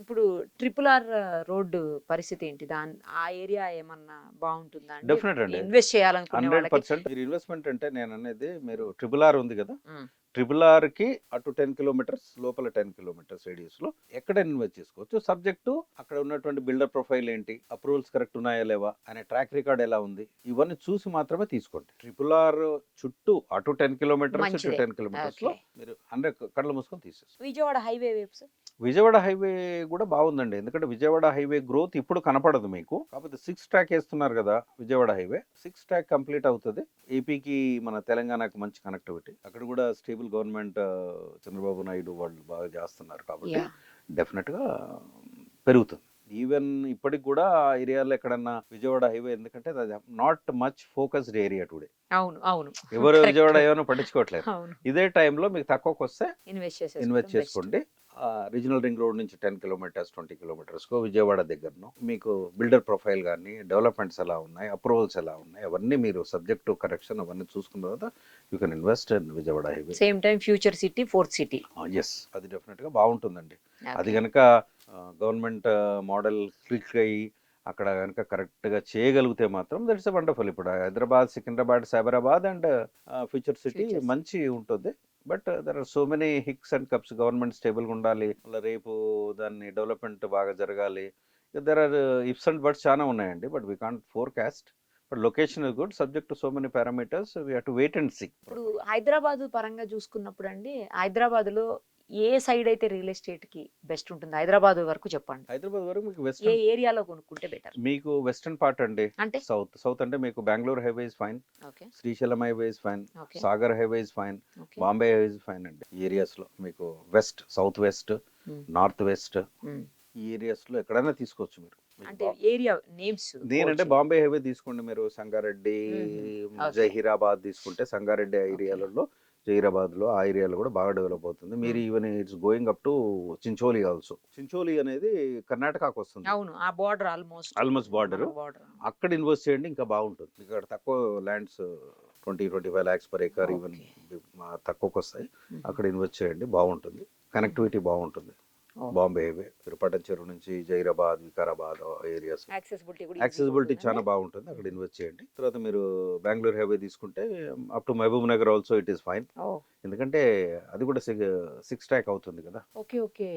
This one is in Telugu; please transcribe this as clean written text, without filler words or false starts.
ఇప్పుడు ట్రిపుల్ ఆర్ రోడ్డు పరిస్థితి ఏంటి? ఆ ఏరియా ఏమన్నా బావుంటుందా అండి? డెఫినెట్ అండి. ఇన్వెస్ట్ చేయాలనుకునే వాళ్ళకి? 100% మీరు ఇన్వెస్ట్‌మెంట్ అంటే నేననేది మీరు ట్రిపుల్ ఆర్ ఉంది గదా! హ్మ్. ట్రిపుల్ ఆర్‌కి అటు 10 కిలోమీటర్స్, లోపల 10 కిలోమీటర్స్ రేడియస్‌లో ఎక్కడైనా ఇన్వెస్ట్ చేసుకోవచ్చు. సబ్జెక్ట్ టు అక్కడ ఉన్నటువంటి బిల్డర్ ప్రొఫైల్ ఏంటి? అప్రూవల్స్ కరెక్ట్ ఉన్నాయా లేవా? అనే ట్రాక్ రికార్డ్ ఎలా ఉంది? ఇవన్నీ చూసి మాత్రమే తీసుకోండి. ట్రిపుల్ ఆర్ చుట్టూ అటు 10 కిలోమీటర్స్, ఇటు మంచిదే. 10 కిలోమీటర్స్‌లో ఓకే. మీరు 100 కళ్ళు మూసుకొని తీసేసుకోండి. విజయవాడ హైవే వైపు సార్? విజయవాడ హైవే కూడా బాగుందండి. ఎందుకంటే విజయవాడ హైవే గ్రోత్ ఇప్పుడు కనపడదు మీకు. కాకపోతే 6 ట్రాక్ ఏస్తున్నారు కదా విజయవాడ హైవే. 6 ట్రాక్ కంప్లీట్ అవుతది. ఏపీకి మన తెలంగాణకు మంచి కనెక్టివిటీ. అక్కడ కూడా స్టేబుల్ గవర్నమెంట్ చంద్రబాబు నాయుడు వాళ్ళు బాగా చేస్తున్నారు కాబట్టి యాహ్! డెఫినెట్‌గా పెరుగుతుంది. ఈవెన్ ఇప్పటికి కూడా ఆ ఏరియాలో ఎక్కడన్నా విజయవాడ హైవే ఎందుకంటే అది not much focused area today. అవును. అవును. ఎవరు కరెక్ట్. విజయవాడ ఏమైనా పట్టించుకోవట్లేదు. అవును. ఇదే టైంలో మీకు తక్కువకొస్తే ఇన్వెస్ట్ చేసేసుకోవడం ఇన్వెస్ట్ బెస్ట్. చేసుకోండి. రీజనల్ రింగ్ రోడ్ నుంచి 10 కిలోమీటర్స్, 20 కిలోమీటర్స్‌కో విజయవాడ దగ్గరనో మీకు బిల్డర్ ప్రొఫైల్ గాని, డెవలప్‌మెంట్స్ ఎలా ఉన్నాయి, అప్రూవల్స్ ఎలా ఉన్నాయి, అవన్నీ మీరు సబ్జెక్ట్ టు కరెక్షన్ అవన్నీ చూసుకున్న తర్వాత you can invest in Vijayawada highway. Same time future city, fourth city. Yes. అది డెఫినిట్‌గా బావుంటుందండి. అది ఓకే. గనక గవర్నమెంట్ మోడల్ క్లిక్ అయ్యి అక్కడ గనక కరెక్ట్‌గా చేయగలిగితే మాత్రం దట్స్ ఎ వండర్‌ఫుల్. ఇప్పుడు Hyderabad, Secunderabad, Cyberabad and future city future city. మంచి ఉంటుంది. But there are so many hicks and cups. Government స్టేబుల్‌గా ఉండాలి. మళ్ళా రేపు దాన్ని డెవలప్‌మెంట్ బాగా జరగాలి. There are ifs and buts చానా ఉన్నాయండి. But we can't forecast. But location is good. Subject to so many parameters. We have to wait and see. ఇప్పుడు హైదరాబాదు పరంగా చూసుకున్నప్పుడండి, హైదరాబాద్‌లో ఏ సైడ్ అయితే రియల్ ఎస్టేట్‌కి బెస్ట్ ఉంటుంది? హైదరాబాద్ వరకు చెప్పండి. హైదరాబాద్ వరకు మీకు ఏ వెస్టర్న్ ఏరియాలో కొనుక్కుంటే బెటర్? మీకు వెస్టర్న్ పార్ట్ అండి. అంటే? సౌత్ అంటే మీకు Bengaluru highway is fine. Okay. Srisailam highway is fine. Okay. Sagar highway is fine. Okay. Bombay highway is fine అండి. ఈ ఏరియాస్‌లో మీకు వెస్ట్, సౌత్ వెస్ట్, హ్మ్. నార్త్ వెస్ట్ హ్మ్. ఈ ఏరియాస్‌లో ఎక్కడైనా తీసుకోవచ్చు మీరు. మీకు అంటే ఏరియా నేమ్స్ కోడ్ నేనంటే చేయండి. బాంబే హైవే తీసుకోండి మీరు. సంగారెడ్డి, హుహు. ఓకే. జహీరాబాద్ తీసుకుంటే సంగారెడ్డి ఓకే. ఏరియాలలో జహీరాబాద్‌లో ఆ ఏరియాలో కూడా బాగా డెవలప్ అవుతుంది. మీరు హ్మ్. Even it's going up to Chincholi also. Chincholi అనేది కర్ణాటకకొస్తుంది. అవును. ఆ బోర్డర్ ఆల్‌మోస్ట్ ఆల్‌మోస్ట్ బార్డరు. మనకు బోర్డర్. అక్కడ ఇన్వెస్ట్ చేయండి ఇంకా బాగుంటుంది. మీకు అక్కడ తక్కువ lands 25 lakhs per acre even okay. తక్కువకొస్తాయి. హుహు. అక్కడ ఇన్వెస్ట్ చేయండి బాగుంటుంది. కనెక్టివిటీ బాగుంటుంది. ఓహ్! బాంబే హైవే విరుపటం చెరువు నుంచి జైరాబాద్, వికారాబాద్ ఏరియాస్ యాక్సెసిబిలిటీ కూడా ఈజీగా యాక్సెసిబిలిటీ ఉంటుందండి? చాలా బాగుంటుంది. అక్కడ హుహు. ఇన్వెస్ట్ చేయండి. తర్వాత మీరు బెంగుళూరు హైవే తీసుకుంటే up to Mahbub Nagar also it is fine. ఓహ్! ఎందుకంటే అది కూడా 6 ట్రాక్ అవుతుంది కదా! ఓకే. ఓకే.